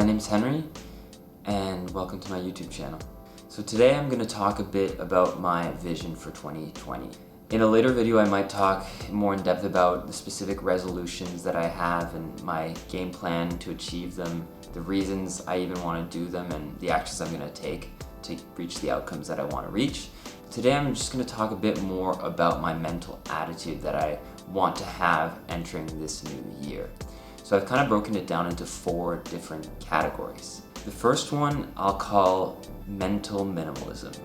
My name's Henry, and welcome to my YouTube channel. So today I'm going to talk a bit about my vision for 2020. In a later video I might talk more in depth about the specific resolutions that I have and my game plan to achieve them, the reasons I even want to do them, and the actions I'm going to take to reach the outcomes that I want to reach. Today I'm just going to talk a bit more about my mental attitude that I want to have entering this new year. So I've kind of broken it down into 4 different categories. The first one I'll call mental minimalism.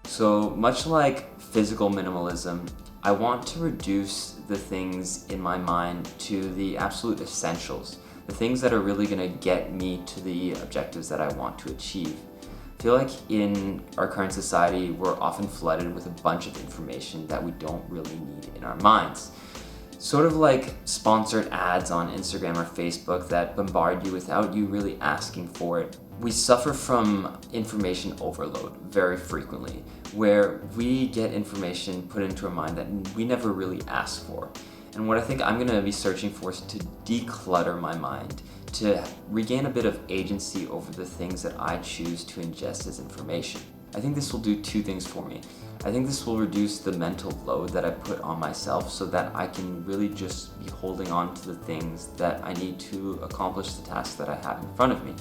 So much like physical minimalism, I want to reduce the things in my mind to the absolute essentials, the things that are really going to get me to the objectives that I want to achieve. I feel like in our current society, we're often flooded with a bunch of information that we don't really need in our minds. Sort of like sponsored ads on Instagram or Facebook that bombard you without you really asking for it. We suffer from information overload very frequently, where we get information put into our mind that we never really asked for. And what I think I'm going to be searching for is to declutter my mind, to regain a bit of agency over the things that I choose to ingest as information. I think this will do 2 things for me. I think this will reduce the mental load that I put on myself so that I can really just be holding on to the things that I need to accomplish the task that I have in front of me.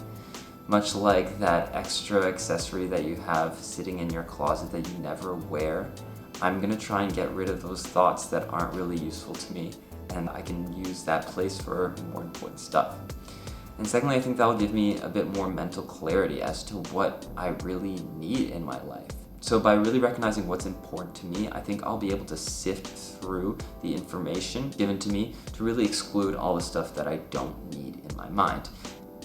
Much like that extra accessory that you have sitting in your closet that you never wear, I'm gonna try and get rid of those thoughts that aren't really useful to me, and I can use that place for more important stuff. And secondly, I think that will give me a bit more mental clarity as to what I really need in my life. So by really recognizing what's important to me, I think I'll be able to sift through the information given to me to really exclude all the stuff that I don't need in my mind.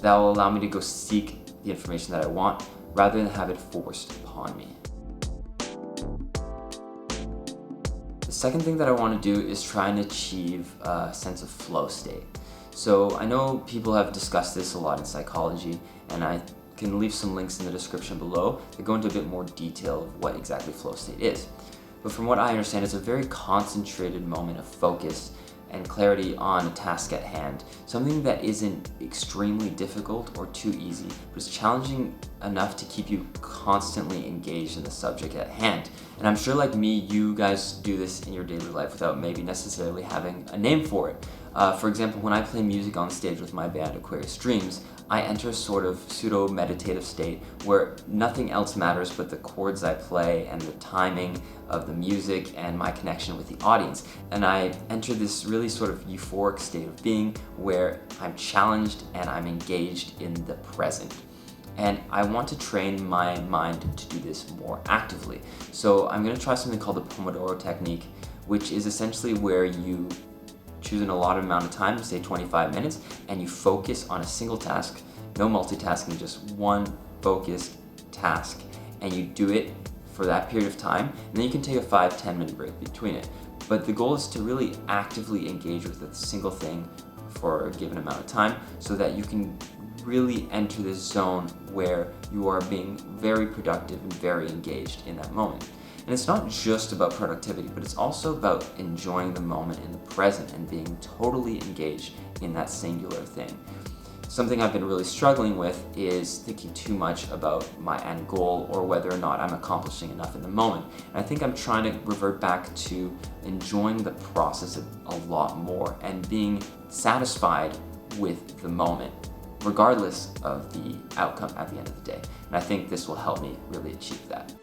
That will allow me to go seek the information that I want rather than have it forced upon me. The second thing that I want to do is try and achieve a sense of flow state. So I know people have discussed this a lot in psychology, and I can leave some links in the description below that go into a bit more detail of what exactly flow state is. But from what I understand, it's a very concentrated moment of focus and clarity on a task at hand. Something that isn't extremely difficult or too easy, but it's challenging enough to keep you constantly engaged in the subject at hand. And I'm sure like me, you guys do this in your daily life without maybe necessarily having a name for it. For example, when I play music on stage with my band Aquarius Dreams, I enter a sort of pseudo-meditative state where nothing else matters but the chords I play and the timing of the music and my connection with the audience. And I enter this really sort of euphoric state of being where I'm challenged and I'm engaged in the present. And I want to train my mind to do this more actively. So I'm going to try something called the Pomodoro technique, which is essentially where you choose an allotted amount of time, say 25 minutes, and you focus on a single task, no multitasking, just one focused task, and you do it for that period of time, and then you can take a 5-10 minute break between it. But the goal is to really actively engage with a single thing for a given amount of time so that you can really enter this zone where you are being very productive and very engaged in that moment. And it's not just about productivity, but it's also about enjoying the moment in the present and being totally engaged in that singular thing. Something I've been really struggling with is thinking too much about my end goal or whether or not I'm accomplishing enough in the moment. And I think I'm trying to revert back to enjoying the process a lot more and being satisfied with the moment, regardless of the outcome at the end of the day. And I think this will help me really achieve that.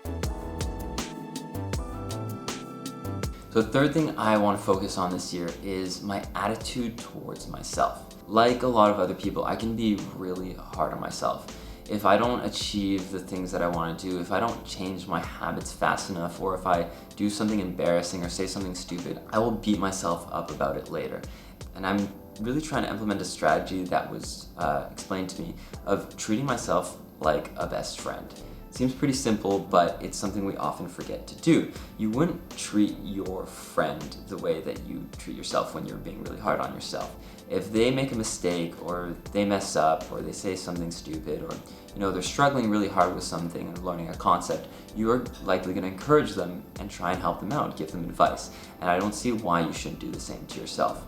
So the third thing I want to focus on this year is my attitude towards myself. Like a lot of other people, I can be really hard on myself. If I don't achieve the things that I want to do, if I don't change my habits fast enough, or if I do something embarrassing or say something stupid, I will beat myself up about it later. And I'm really trying to implement a strategy that was explained to me of treating myself like a best friend. Seems pretty simple, but it's something we often forget to do. You wouldn't treat your friend the way that you treat yourself when you're being really hard on yourself. If they make a mistake or they mess up or they say something stupid or they're struggling really hard with something and learning a concept, you're likely going to encourage them and try and help them out, give them advice. And I don't see why you shouldn't do the same to yourself.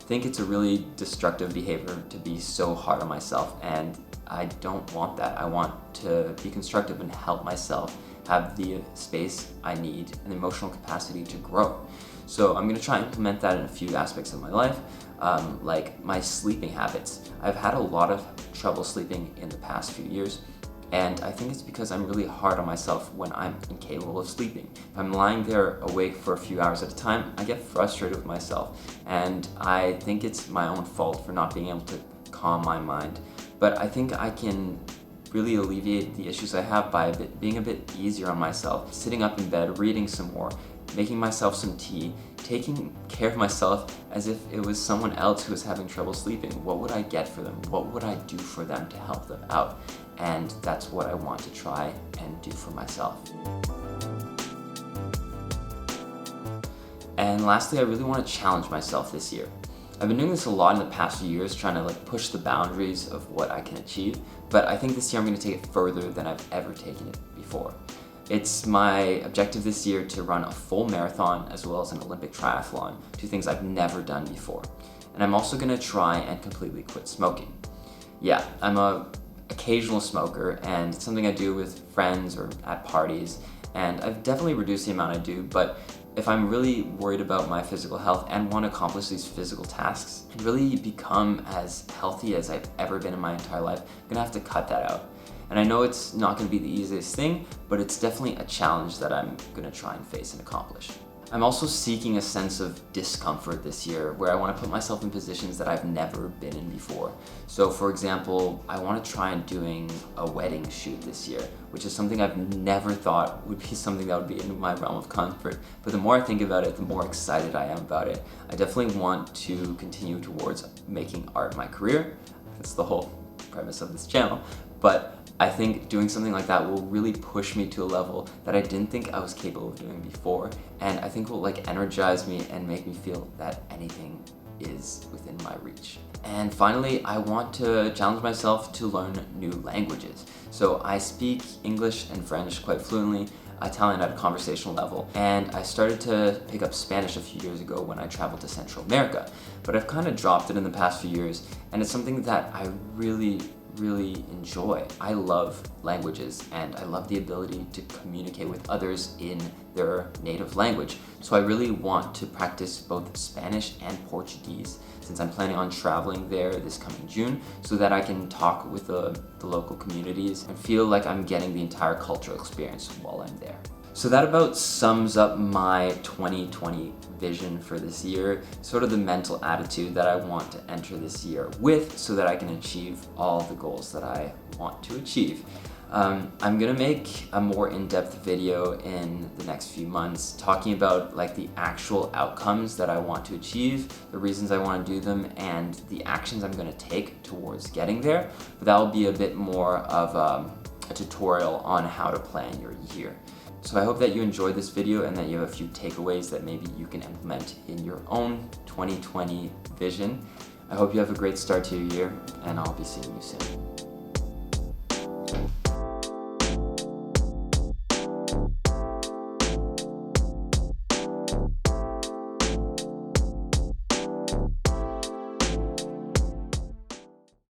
think it's a really destructive behavior to be so hard on myself, and I don't want that. I want to be constructive and help myself have the space I need and the emotional capacity to grow. So I'm going to try and implement that in a few aspects of my life, like my sleeping habits. I've had a lot of trouble sleeping in the past few years, and I think it's because I'm really hard on myself when I'm incapable of sleeping. If I'm lying there awake for a few hours at a time, I get frustrated with myself, and I think it's my own fault for not being able to calm my mind. But I think I can really alleviate the issues I have by being a bit easier on myself, sitting up in bed, reading some more, making myself some tea, taking care of myself as if it was someone else who was having trouble sleeping. What would I get for them? What would I do for them to help them out? And that's what I want to try and do for myself. And lastly, I really want to challenge myself this year. I've been doing this a lot in the past few years, trying to push the boundaries of what I can achieve, but I think this year I'm going to take it further than I've ever taken it before. It's my objective this year to run a full marathon as well as an Olympic triathlon, two things I've never done before. And I'm also going to try and completely quit smoking. Yeah, I'm an occasional smoker, and it's something I do with friends or at parties, and I've definitely reduced the amount I do, but if I'm really worried about my physical health and want to accomplish these physical tasks and really become as healthy as I've ever been in my entire life, I'm gonna have to cut that out. And I know it's not gonna be the easiest thing, but it's definitely a challenge that I'm gonna try and face and accomplish. I'm also seeking a sense of discomfort this year, where I want to put myself in positions that I've never been in before. So for example, I want to try and doing a wedding shoot this year, which is something I've never thought would be something that would be in my realm of comfort. But the more I think about it, the more excited I am about it. I definitely want to continue towards making art my career. That's the whole premise of this channel. But I think doing something like that will really push me to a level that I didn't think I was capable of doing before, and I think will energize me and make me feel that anything is within my reach. And finally, I want to challenge myself to learn new languages. So I speak English and French quite fluently, Italian at a conversational level, and I started to pick up Spanish a few years ago when I traveled to Central America. But I've kind of dropped it in the past few years, and it's something that I really enjoy. I love languages, and I love the ability to communicate with others in their native language. So I really want to practice both Spanish and Portuguese, since I'm planning on traveling there this coming June, so that I can talk with the local communities and feel like I'm getting the entire cultural experience while I'm there. So that about sums up my 2020 vision for this year, sort of the mental attitude that I want to enter this year with, so that I can achieve all the goals that I want to achieve. I'm gonna make a more in-depth video in the next few months talking about the actual outcomes that I want to achieve, the reasons I want to do them, and the actions I'm gonna take towards getting there. But that will be a bit more of a tutorial on how to plan your year. So I hope that you enjoyed this video and that you have a few takeaways that maybe you can implement in your own 2020 vision. I hope you have a great start to your year, and I'll be seeing you soon.